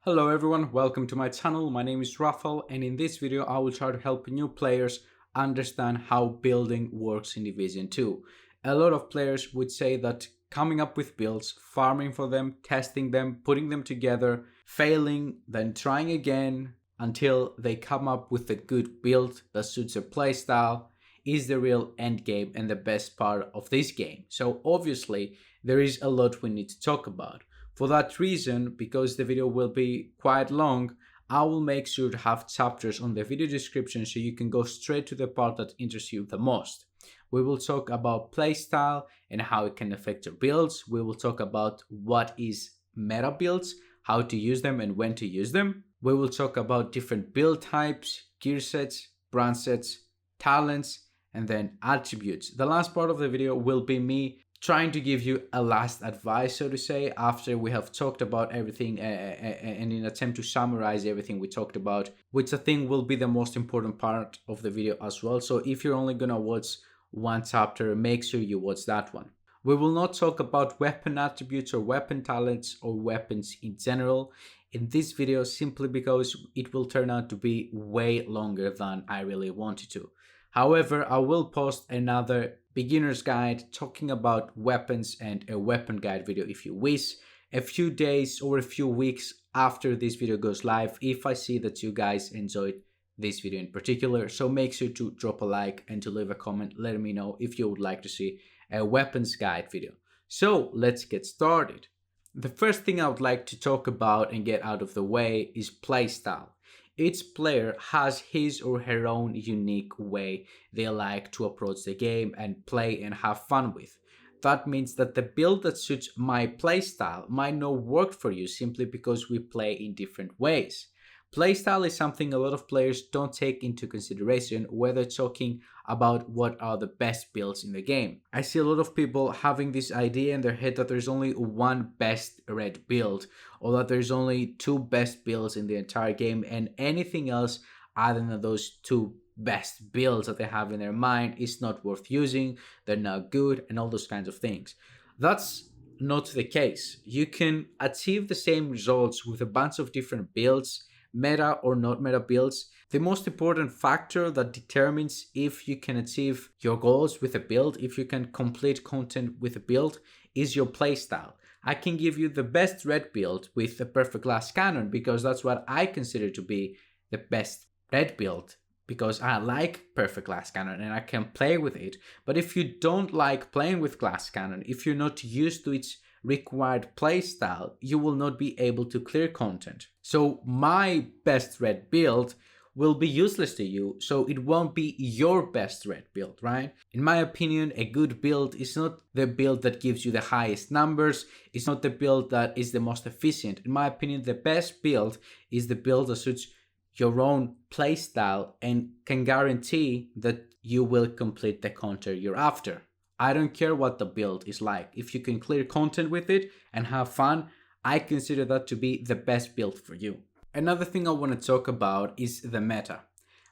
Hello everyone, welcome to my channel. My name is Rafael, and in this video I will try to help new players understand how building works in Division 2. A lot of players would say that coming up with builds, farming for them, testing them, putting them together, failing, then trying again until they come up with a good build that suits their playstyle is the real end game and the best part of this game. So obviously there is a lot we need to talk about. For that reason, because the video will be quite long, I will make sure to have chapters on the video description so you can go straight to the part that interests you the most. We will talk about playstyle and how it can affect your builds. We will talk about what is meta builds, how to use them and when to use them. We will talk about different build types, gear sets, brand sets, talents, and then attributes. The last part of the video will be me trying to give you a last advice, so to say, after we have talked about everything and in an attempt to summarize everything we talked about, which I think will be the most important part of the video as well. So if you're only gonna watch one chapter, make sure you watch that one. We will not talk about weapon attributes or weapon talents or weapons in general in this video, simply because it will turn out to be way longer than I really wanted to. However, I will post another beginner's guide talking about weapons and a weapon guide video if you wish, a few days or a few weeks after this video goes live, if I see that you guys enjoyed this video in particular. So make sure to drop a like and to leave a comment letting me know if you would like to see a weapons guide video. So let's get started. The first thing I would like to talk about and get out of the way is playstyle. Each player has his or her own unique way they like to approach the game and play and have fun with. That means that the build that suits my playstyle might not work for you simply because we play in different ways. Playstyle is something a lot of players don't take into consideration when they're talking about what are the best builds in the game. I see a lot of people having this idea in their head that there's only one best red build, or that there's only two best builds in the entire game, and anything else other than those two best builds that they have in their mind is not worth using, they're not good, and all those kinds of things. That's not the case. You can achieve the same results with a bunch of different builds, meta or not meta builds. The most important factor that determines if you can achieve your goals with a build, if you can complete content with a build, is your playstyle. I can give you the best red build with the perfect glass cannon because that's what I consider to be the best red build, because I like perfect glass cannon and I can play with it. But if you don't like playing with glass cannon, if you're not used to its required playstyle, you will not be able to clear content. So my best red build will be useless to you, so it won't be your best red build, right? In my opinion, a good build is not the build that gives you the highest numbers, it's not the build that is the most efficient. In my opinion, the best build is the build that suits your own playstyle and can guarantee that you will complete the content you're after. I don't care what the build is like. If you can clear content with it and have fun, I consider that to be the best build for you. Another thing I want to talk about is the meta.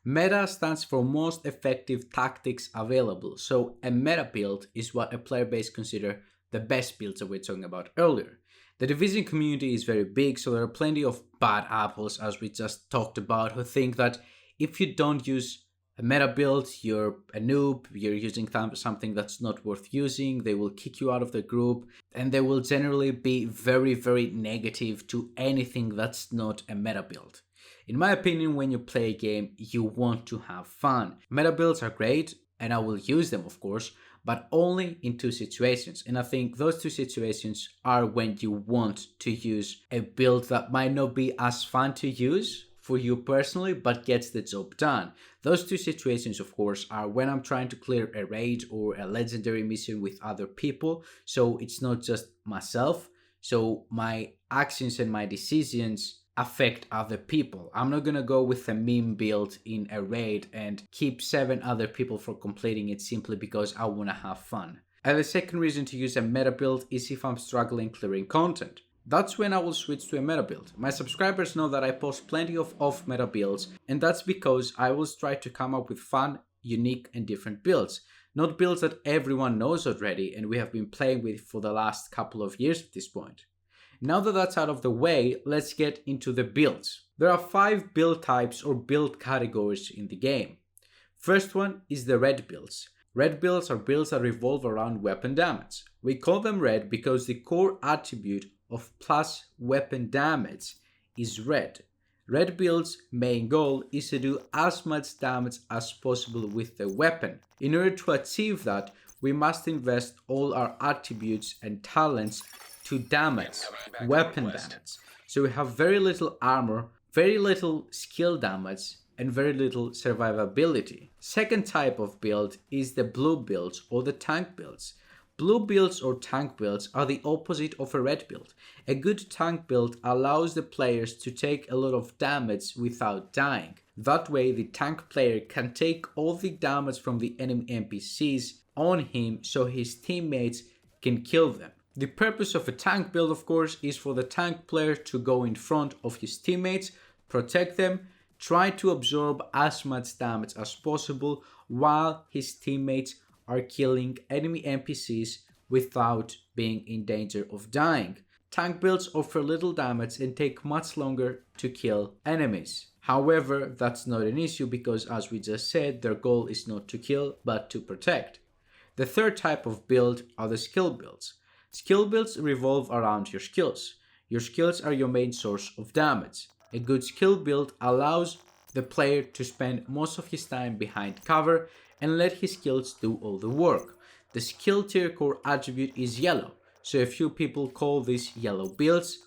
Meta stands for most effective tactics available. So a meta build is what a player base consider the best builds that we were talking about earlier. The Division community is very big, so there are plenty of bad apples, as we just talked about, who think that if you don't use a meta build, you're a noob, you're using something that's not worth using, they will kick you out of the group, and they will generally be very, very negative to anything that's not a meta build. In my opinion, when you play a game, you want to have fun. Meta builds are great, and I will use them, of course, but only in two situations. And I think those two situations are when you want to use a build that might not be as fun to use for you personally, but gets the job done. Those two situations, of course, are when I'm trying to clear a raid or a legendary mission with other people, so it's not just myself, so my actions and my decisions affect other people. I'm not gonna go with a meme build in a raid and keep 7 other people from completing it simply because I wanna have fun. And the second reason to use a meta build is if I'm struggling clearing content. That's when I will switch to a meta build. My subscribers know that I post plenty of off meta builds, and that's because I will try to come up with fun, unique and different builds. Not builds that everyone knows already and we have been playing with for the last couple of years at this point. Now that that's out of the way, let's get into the builds. There are 5 build types or build categories in the game. First one is the red builds. Red builds are builds that revolve around weapon damage. We call them red because the core attribute of plus weapon damage is red. Red build's main goal is to do as much damage as possible with the weapon. In order to achieve that, we must invest all our attributes and talents to damage, weapon damage. So we have very little armor, very little skill damage, and very little survivability. Second type of build is the blue builds or the tank builds. Blue builds or tank builds are the opposite of a red build. A good tank build allows the players to take a lot of damage without dying. That way the tank player can take all the damage from the enemy NPCs on him so his teammates can kill them. The purpose of a tank build, of course, is for the tank player to go in front of his teammates, protect them, try to absorb as much damage as possible while his teammates are killing enemy NPCs without being in danger of dying. Tank builds offer little damage and take much longer to kill enemies. However, that's not an issue because, as we just said, their goal is not to kill but to protect. The third type of build are the skill builds. Skill builds revolve around your skills. Your skills are your main source of damage. A good skill build allows the player to spend most of his time behind cover and let his skills do all the work. The skill tier core attribute is yellow, so a few people call these yellow builds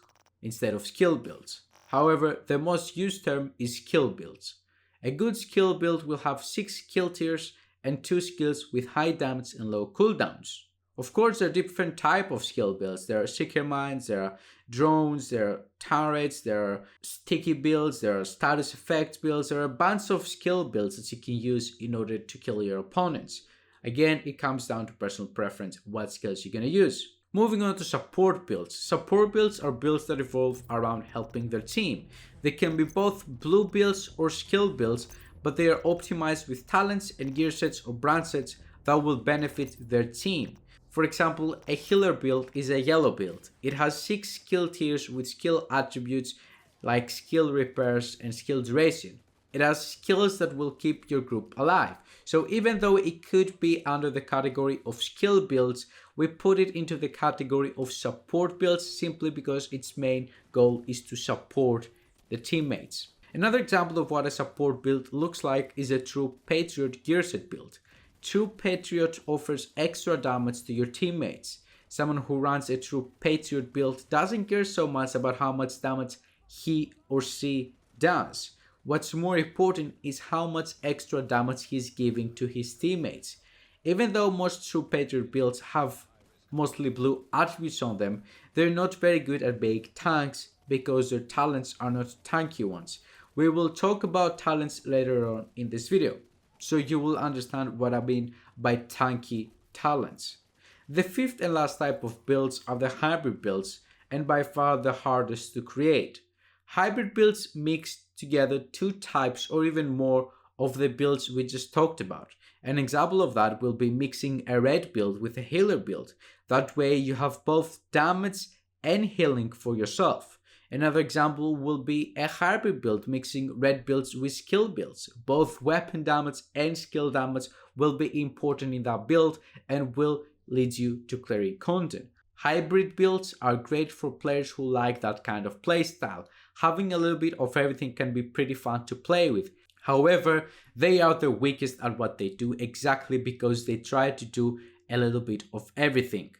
instead of skill builds. However, the most used term is skill builds. A good skill build will have 6 skill tiers and 2 skills with high damage and low cooldowns. Of course, there are different types of skill builds. There are seeker mines, there are drones, there are turrets, there are sticky builds, there are status effect builds. There are a bunch of skill builds that you can use in order to kill your opponents. Again, it comes down to personal preference, what skills you're going to use. Moving on to support builds. Support builds are builds that revolve around helping their team. They can be both blue builds or skill builds, but they are optimized with talents and gear sets or brand sets that will benefit their team. For example, a healer build is a yellow build. It has 6 skill tiers with skill attributes like skill repairs and skill duration. It has skills that will keep your group alive. So even though it could be under the category of skill builds, we put it into the category of support builds simply because its main goal is to support the teammates. Another example of what a support build looks like is a true Patriot gear set build. True Patriot offers extra damage to your teammates. Someone who runs a true Patriot build doesn't care so much about how much damage he or she does. What's more important is how much extra damage he's giving to his teammates. Even though most true Patriot builds have mostly blue attributes on them, they're not very good at being tanks because their talents are not tanky ones. We will talk about talents later on in this video, so you will understand what I mean by tanky talents. The fifth and last type of builds are the hybrid builds, and by far the hardest to create. Hybrid builds mix together 2 types or even more of the builds we just talked about. An example of that will be mixing a red build with a healer build. That way you have both damage and healing for yourself. Another example will be a hybrid build mixing red builds with skill builds. Both weapon damage and skill damage will be important in that build and will lead you to clearing content. Hybrid builds are great for players who like that kind of playstyle. Having a little bit of everything can be pretty fun to play with. However, they are the weakest at what they do exactly because they try to do a little bit of everything.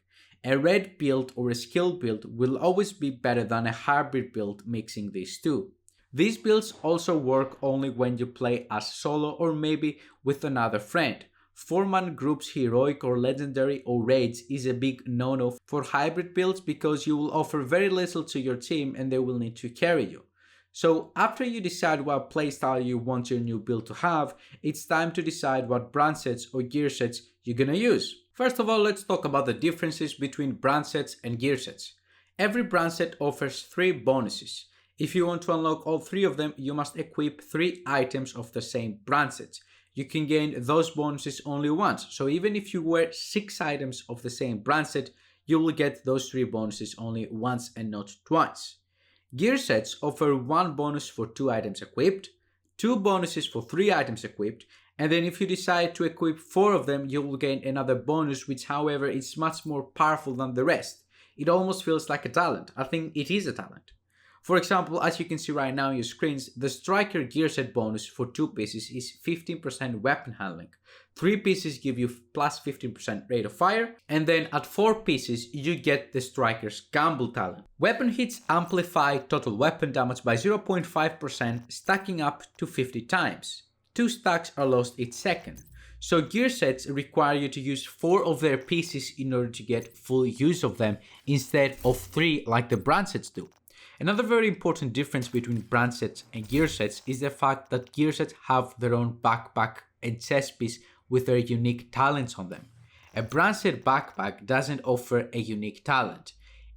A red build or a skill build will always be better than a hybrid build mixing these two. These builds also work only when you play as solo or maybe with another friend. 4-man groups, heroic or legendary or raids is a big no-no for hybrid builds because you will offer very little to your team and they will need to carry you. So after you decide what playstyle you want your new build to have, it's time to decide what brand sets or gear sets you're gonna use. First of all, let's talk about the differences between brand sets and gear sets. Every brand set offers 3 bonuses. If you want to unlock all 3 of them, you must equip 3 items of the same brand set. You can gain those bonuses only once, so even if you wear 6 items of the same brand set, you will get those 3 bonuses only once and not twice. Gear sets offer 1 bonus for 2 items equipped, 2 bonuses for 3 items equipped, and then if you decide to equip 4 of them, you will gain another bonus, which however is much more powerful than the rest. It almost feels like a talent. I think it is a talent. For example, as you can see right now on your screens, the Striker gear set bonus for 2 pieces is 15% weapon handling. 3 pieces give you plus 15% rate of fire, and then at 4 pieces you get the Striker's Gamble talent. Weapon hits amplify total weapon damage by 0.5%, stacking up to 50 times. 2 stacks are lost each second. So gear sets require you to use 4 of their pieces in order to get full use of them instead of 3 like the brand sets do. Another very important difference between brand sets and gear sets is the fact that gear sets have their own backpack and chest piece with their unique talents on them. A brand set backpack doesn't offer a unique talent.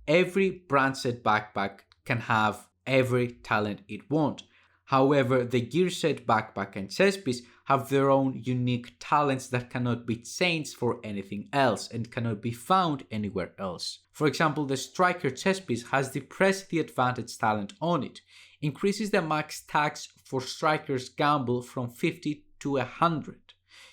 Every brand set backpack can have every talent it wants. However, the gear set backpack and chest piece have their own unique talents that cannot be changed for anything else and cannot be found anywhere else. For example, the Striker chest piece has the Press the Advantage talent on it, increases the max tax for Striker's Gamble from 50 to 100.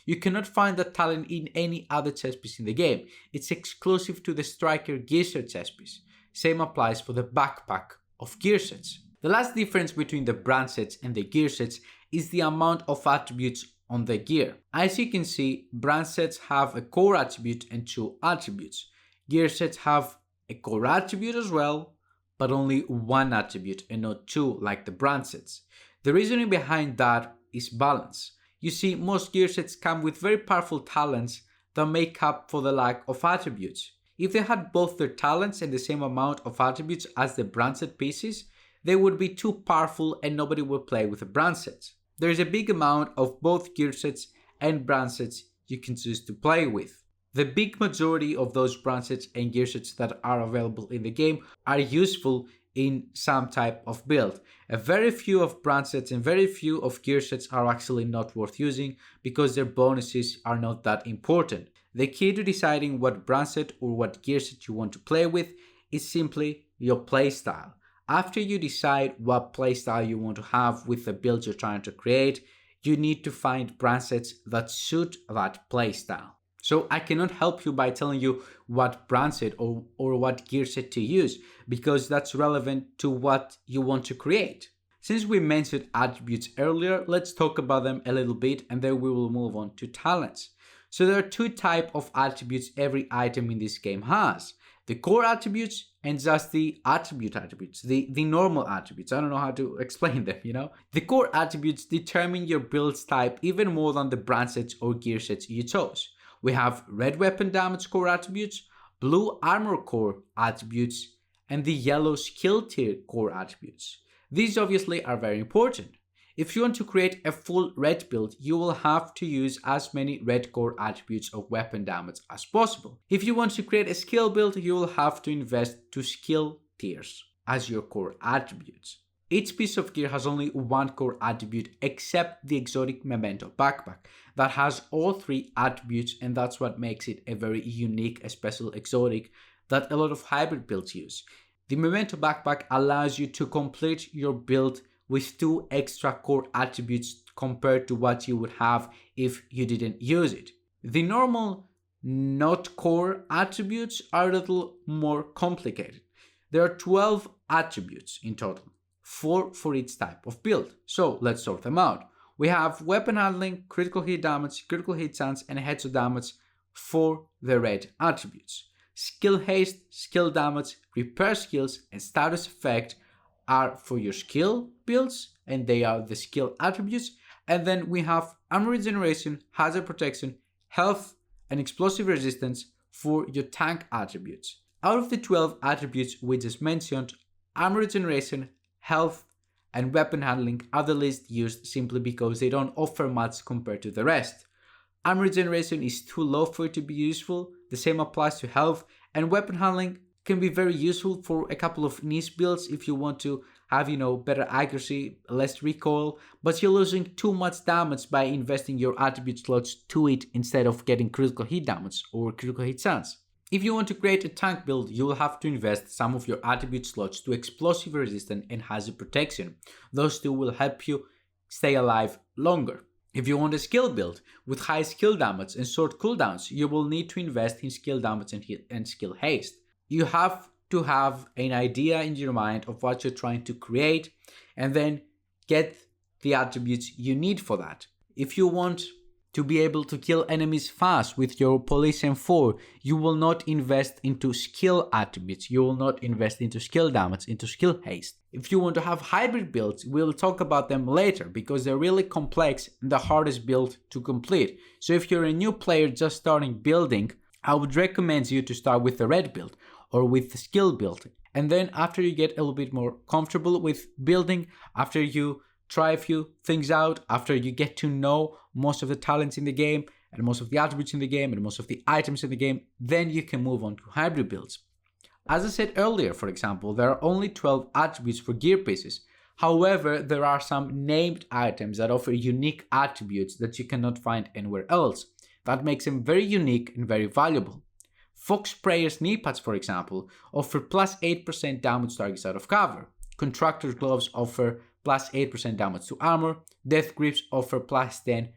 You cannot find that talent in any other chest piece in the game. It's exclusive to the Striker gear set chest piece. Same applies for the backpack of gear sets. The last difference between the brand sets and the gear sets is the amount of attributes on the gear. As you can see, brand sets have a core attribute and 2 attributes. Gear sets have a core attribute as well, but only 1 attribute and not 2 like the brand sets. The reasoning behind that is balance. You see, most gear sets come with very powerful talents that make up for the lack of attributes. If they had both their talents and the same amount of attributes as the brand set pieces, they would be too powerful and nobody would play with the brand sets. There is a big amount of both gear sets and brand sets you can choose to play with. The big majority of those brand sets and gear sets that are available in the game are useful in some type of build. A very few of brand sets and very few of gear sets are actually not worth using because their bonuses are not that important. The key to deciding what brand set or what gear set you want to play with is simply your playstyle. After you decide what playstyle you want to have with the build you're trying to create, you need to find brand sets that suit that playstyle. So I cannot help you by telling you what brand set or what gear set to use, because that's relevant to what you want to create. Since we mentioned attributes earlier, let's talk about them a little bit and then we will move on to talents. So there are 2 types of attributes every item in this game has. The core attributes and just the attributes, the normal attributes. I don't know how to explain them, The core attributes determine your build type even more than the brand sets or gear sets you chose. We have red weapon damage core attributes, blue armor core attributes, and the yellow skill tier core attributes. These obviously are very important. If you want to create a full red build, you will have to use as many red core attributes of weapon damage as possible. If you want to create a skill build, you will have to invest 2 skill tiers as your core attributes. Each piece of gear has only 1 core attribute except the exotic memento backpack that has all 3 attributes, and that's what makes it a very unique, a special exotic that a lot of hybrid builds use. The memento backpack allows you to complete your build with 2 extra core attributes compared to what you would have if you didn't use it. The normal not core attributes are a little more complicated. There are 12 attributes in total, 4 for each type of build. So let's sort them out. We have weapon handling, critical hit damage, critical hit chance, and headshot damage for the red attributes. Skill haste, skill damage, repair skills, and status effect are for your skill builds, and they are the skill attributes. And then we have armor regeneration, hazard protection, health, and explosive resistance for your tank attributes. Out of the 12 attributes we just mentioned, armor regeneration, health, and weapon handling are the least used simply because they don't offer much compared to the rest. Armor regeneration is too low for it to be useful, the same applies to health, and weapon handling can be very useful for a couple of niche builds if you want to have, better accuracy, less recoil, but you're losing too much damage by investing your attribute slots to it instead of getting critical hit damage or critical hit chance. If you want to create a tank build, you will have to invest some of your attribute slots to explosive resistance and hazard protection. Those two will help you stay alive longer. If you want a skill build with high skill damage and short cooldowns, you will need to invest in skill damage and skill haste. You have to have an idea in your mind of what you're trying to create and then get the attributes you need for that. If you want to be able to kill enemies fast with your Police M4, you will not invest into skill attributes, you will not invest into skill damage, into skill haste. If you want to have hybrid builds, we'll talk about them later because they're really complex and the hardest build to complete. So if you're a new player just starting building, I would recommend you to start with the red build or with the skill build. And then after you get a little bit more comfortable with building, after you try a few things out, after you get to know most of the talents in the game and most of the attributes in the game and most of the items in the game, then you can move on to hybrid builds. As I said earlier, for example, there are only 12 attributes for gear pieces. However, there are some named items that offer unique attributes that you cannot find anywhere else. That makes them very unique and very valuable. Fox Sprayer's knee pads, for example, offer plus 8% damage targets out of cover. Contractor's gloves offer plus 8% damage to armor, Death Grips offer plus 10%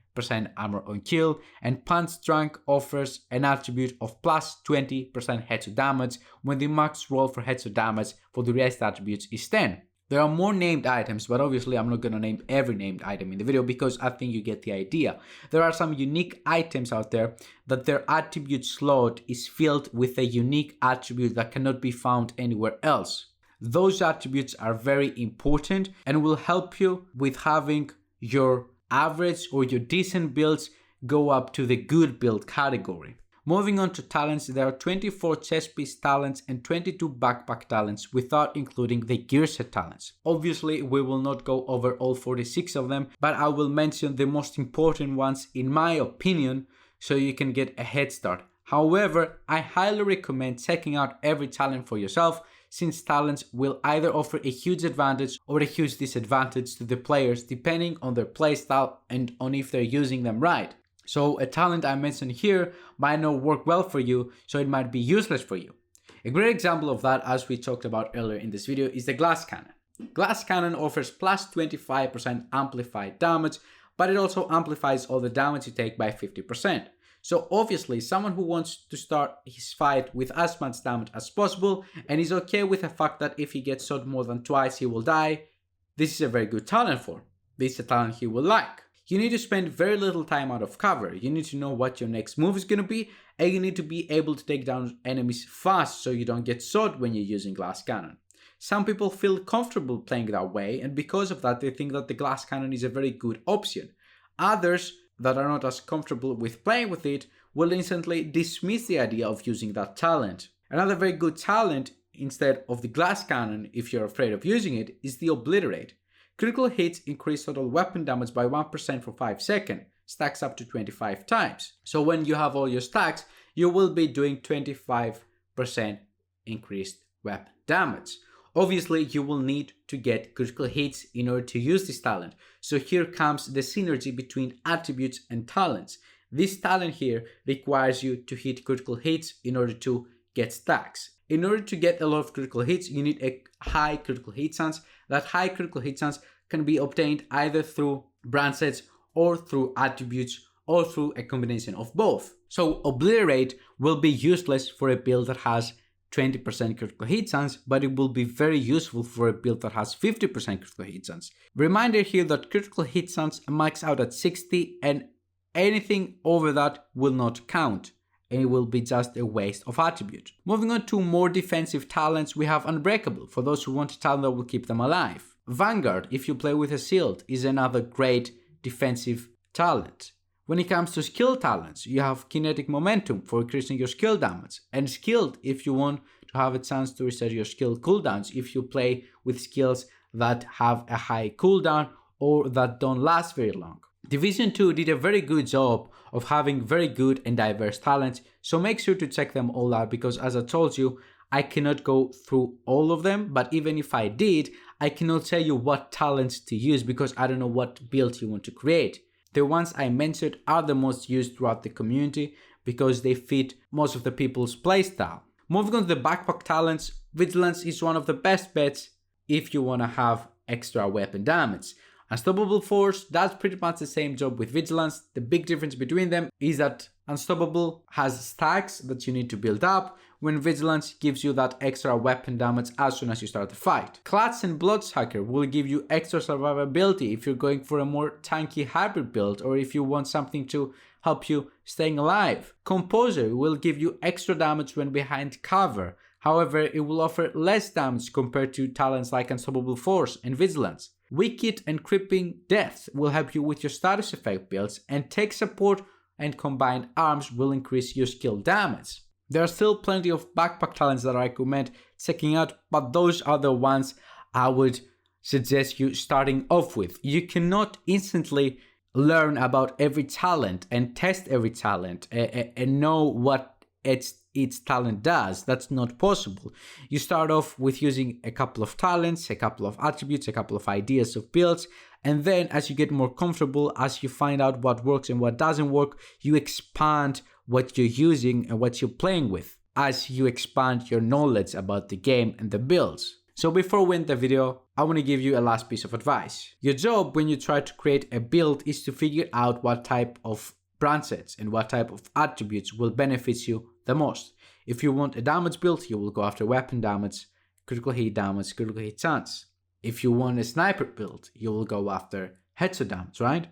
armor on kill, and Punch Drunk offers an attribute of plus 20% headshot damage when the max roll for headshot damage for the rest attributes is 10. There are more named items, but obviously I'm not going to name every named item in the video because I think you get the idea. There are some unique items out there that their attribute slot is filled with a unique attribute that cannot be found anywhere else. Those attributes are very important and will help you with having your average or your decent builds go up to the good build category. Moving on to talents, there are 24 chest piece talents and 22 backpack talents without including the gear set talents. Obviously, we will not go over all 46 of them, but I will mention the most important ones in my opinion so you can get a head start. However, I highly recommend checking out every talent for yourself since talents will either offer a huge advantage or a huge disadvantage to the players depending on their playstyle and on if they're using them right. So a talent I mentioned here might not work well for you, so it might be useless for you. A great example of that, as we talked about earlier in this video, is the Glass Cannon. Glass Cannon offers plus 25% amplified damage, but it also amplifies all the damage you take by 50%. So obviously, someone who wants to start his fight with as much damage as possible and is okay with the fact that if he gets shot more than twice he will die, this is a very good talent for him. This is a talent he will like. You need to spend very little time out of cover. You need to know what your next move is going to be, and you need to be able to take down enemies fast so you don't get shot when you're using Glass Cannon. Some people feel comfortable playing that way, and because of that they think that the Glass Cannon is a very good option. Others that are not as comfortable with playing with it will instantly dismiss the idea of using that talent. Another very good talent instead of the Glass Cannon, if you're afraid of using it, is the Obliterate. Critical hits increase total weapon damage by 1% for 5 seconds, stacks up to 25 times. So when you have all your stacks, you will be doing 25% increased weapon damage. Obviously, you will need to get critical hits in order to use this talent. So here comes the synergy between attributes and talents. This talent here requires you to hit critical hits in order to get stacks. In order to get a lot of critical hits, you need a high critical hit chance. That high critical hit chance can be obtained either through brand sets or through attributes or through a combination of both. So Obliterate will be useless for a build that has 20% critical hit chance, but it will be very useful for a build that has 50% critical hit chance. Reminder here that critical hit chance max out at 60 and anything over that will not count. And it will be just a waste of attribute. Moving on to more defensive talents, we have Unbreakable, for those who want a talent that will keep them alive. Vanguard, if you play with a shield, is another great defensive talent. When it comes to skill talents, you have Kinetic Momentum for increasing your skill damage, and Skilled if you want to have a chance to reset your skill cooldowns if you play with skills that have a high cooldown or that don't last very long. Division 2 did a very good job of having very good and diverse talents, so make sure to check them all out because as I told you, I cannot go through all of them, but even if I did, I cannot tell you what talents to use because I don't know what build you want to create. The ones I mentioned are the most used throughout the community, because they fit most of the people's playstyle. Moving on to the backpack talents, Vigilance is one of the best bets if you want to have extra weapon damage. Unstoppable Force, that's pretty much the same job with Vigilance. The big difference between them is that Unstoppable has stacks that you need to build up, when Vigilance gives you that extra weapon damage as soon as you start the fight. Clutch and Bloodsucker will give you extra survivability if you're going for a more tanky hybrid build or if you want something to help you staying alive. Composer will give you extra damage when behind cover. However, it will offer less damage compared to talents like Unstoppable Force and Vigilance. Wicked and Creeping Death will help you with your status effect builds, and Tech Support and Combined Arms will increase your skill damage. There are still plenty of backpack talents that I recommend checking out, but those are the ones I would suggest you starting off with. You cannot instantly learn about every talent and test every talent and know what its talent does. That's not possible. You start off with using a couple of talents, a couple of attributes, a couple of ideas of builds, and then as you get more comfortable, as you find out what works and what doesn't work, you expand what you're using and what you're playing with as you expand your knowledge about the game and the builds. So before we end the video, I want to give you a last piece of advice. Your job when you try to create a build is to figure out what type of branches and what type of attributes will benefit you the most. If you want a damage build, you will go after weapon damage, critical hit damage, critical hit chance. If you want a sniper build, you will go after headshot damage, right?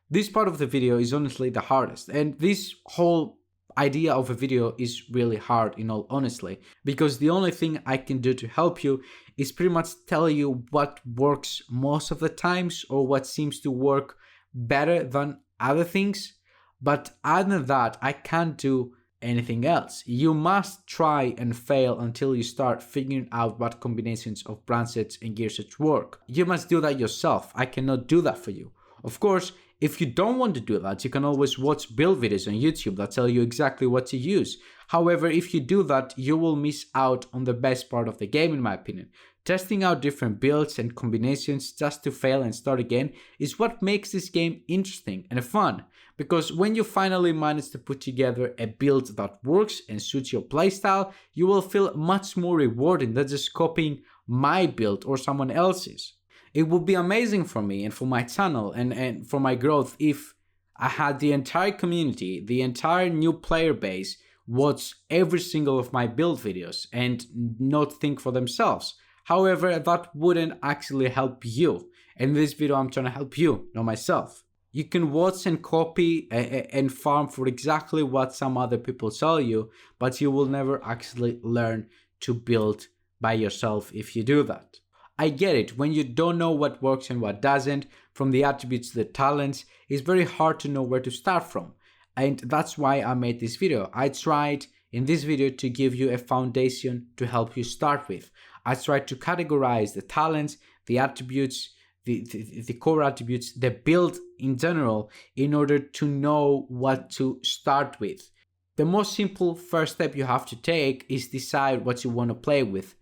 This part of the video is honestly the hardest, and this whole idea of a video is really hard in all honesty, because the only thing I can do to help you is pretty much tell you what works most of the times or what seems to work better than other things. But other than that, I can't do anything else. You must try and fail until you start figuring out what combinations of branches and gear sets work. You must do that yourself. I cannot do that for you. Of course, if you don't want to do that, you can always watch build videos on YouTube that tell you exactly what to use. However, if you do that, you will miss out on the best part of the game, in my opinion. Testing out different builds and combinations just to fail and start again is what makes this game interesting and fun. Because when you finally manage to put together a build that works and suits your playstyle, you will feel much more rewarding than just copying my build or someone else's. It would be amazing for me and for my channel and for my growth if I had the entire community, the entire new player base, watch every single of my build videos and not think for themselves. However, that wouldn't actually help you. In this video, I'm trying to help you, not myself. You can watch and copy and farm for exactly what some other people tell you, but you will never actually learn to build by yourself if you do that. I get it, when you don't know what works and what doesn't, from the attributes to the talents, it's very hard to know where to start from. And that's why I made this video. I tried in this video to give you a foundation to help you start with. I tried to categorize the talents, the attributes, the core attributes, the build in general, in order to know what to start with. The most simple first step you have to take is decide what you want to play with.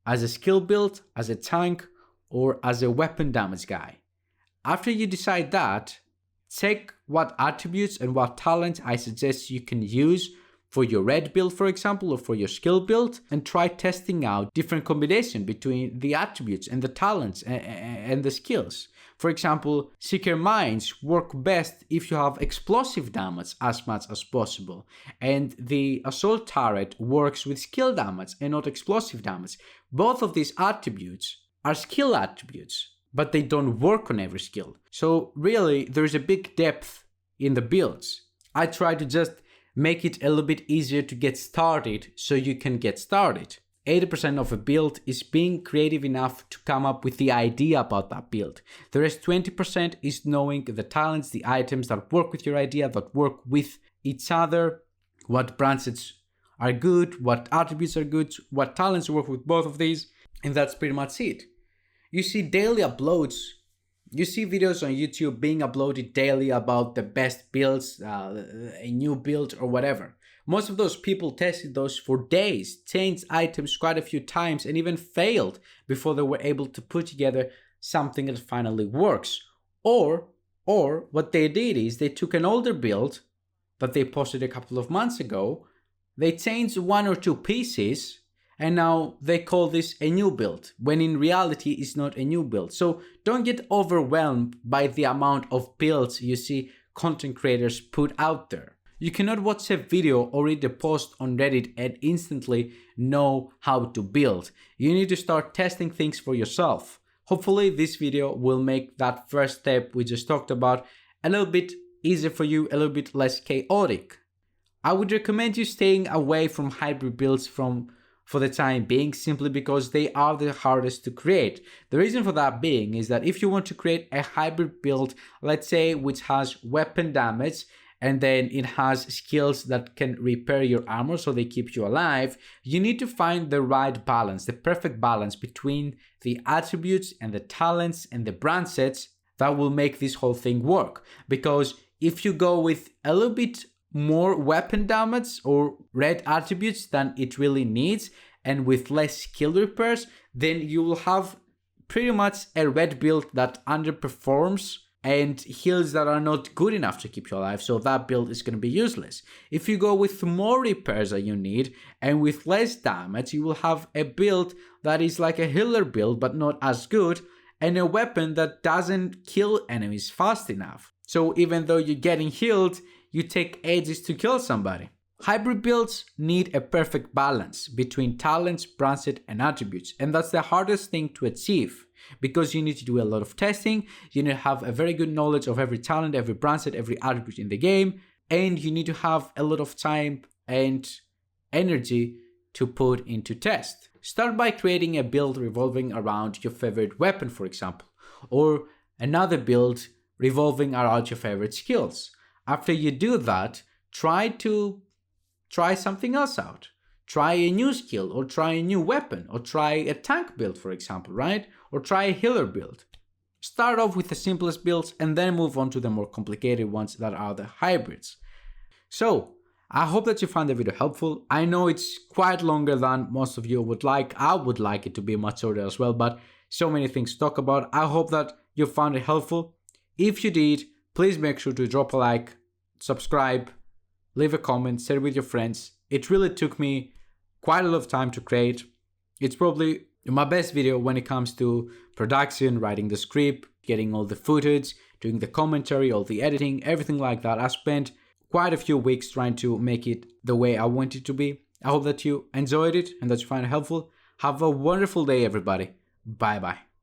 As a skill build, as a tank, or as a weapon damage guy. After you decide that, check what attributes and what talents I suggest you can use for your red build, for example, or for your skill build, and try testing out different combination between the attributes and the talents and the skills. For example, Seeker Mines work best if you have explosive damage as much as possible, and the Assault Turret works with skill damage and not explosive damage. Both of these attributes are skill attributes, but they don't work on every skill. So really, there's a big depth in the builds. I try to just make it a little bit easier to get started so you can get started. 80% of a build is being creative enough to come up with the idea about that build. The rest 20% is knowing the talents, the items that work with your idea, that work with each other, what branches are good, what attributes are good, what talents work with both of these, and that's pretty much it. You see daily uploads. You see videos on YouTube being uploaded daily about the best builds, a new build or whatever. Most of those people tested those for days, changed items quite a few times, and even failed before they were able to put together something that finally works. Or what they did is they took an older build that they posted a couple of months ago, they changed one or two pieces and now they call this a new build, when in reality it's not a new build. So don't get overwhelmed by the amount of builds you see content creators put out there. You cannot watch a video or read a post on Reddit and instantly know how to build. You need to start testing things for yourself. Hopefully this video will make that first step we just talked about a little bit easier for you, a little bit less chaotic. I would recommend you staying away from hybrid builds for the time being, simply because they are the hardest to create. The reason for that being is that if you want to create a hybrid build, let's say which has weapon damage and then it has skills that can repair your armor so they keep you alive, you need to find the right balance, the perfect balance between the attributes and the talents and the brand sets that will make this whole thing work. Because if you go with a little bit more weapon damage or red attributes than it really needs and with less skill repairs, then you will have pretty much a red build that underperforms and heals that are not good enough to keep you alive, so that build is going to be useless. If you go with more repairs that you need and with less damage, you will have a build that is like a healer build but not as good, and a weapon that doesn't kill enemies fast enough. So even though you're getting healed, you take ages to kill somebody. Hybrid builds need a perfect balance between talents, brand set, and attributes, and that's the hardest thing to achieve because you need to do a lot of testing, you need to have a very good knowledge of every talent, every brand set, every attribute in the game, and you need to have a lot of time and energy to put into test. Start by creating a build revolving around your favorite weapon, for example, or another build revolving around your favorite skills. After you do that, try something else out. Try a new skill, or try a new weapon, or try a tank build, for example, right? Or try a healer build. Start off with the simplest builds and then move on to the more complicated ones that are the hybrids. So, I hope that you found the video helpful. I know it's quite longer than most of you would like. I would like it to be much shorter as well, but so many things to talk about. I hope that you found it helpful. If you did, please make sure to drop a like, subscribe, leave a comment, share it with your friends. It really took me quite a lot of time to create. It's probably my best video when it comes to production, writing the script, getting all the footage, doing the commentary, all the editing, everything like that. I spent quite a few weeks trying to make it the way I want it to be. I hope that you enjoyed it and that you find it helpful. Have a wonderful day, everybody. Bye bye.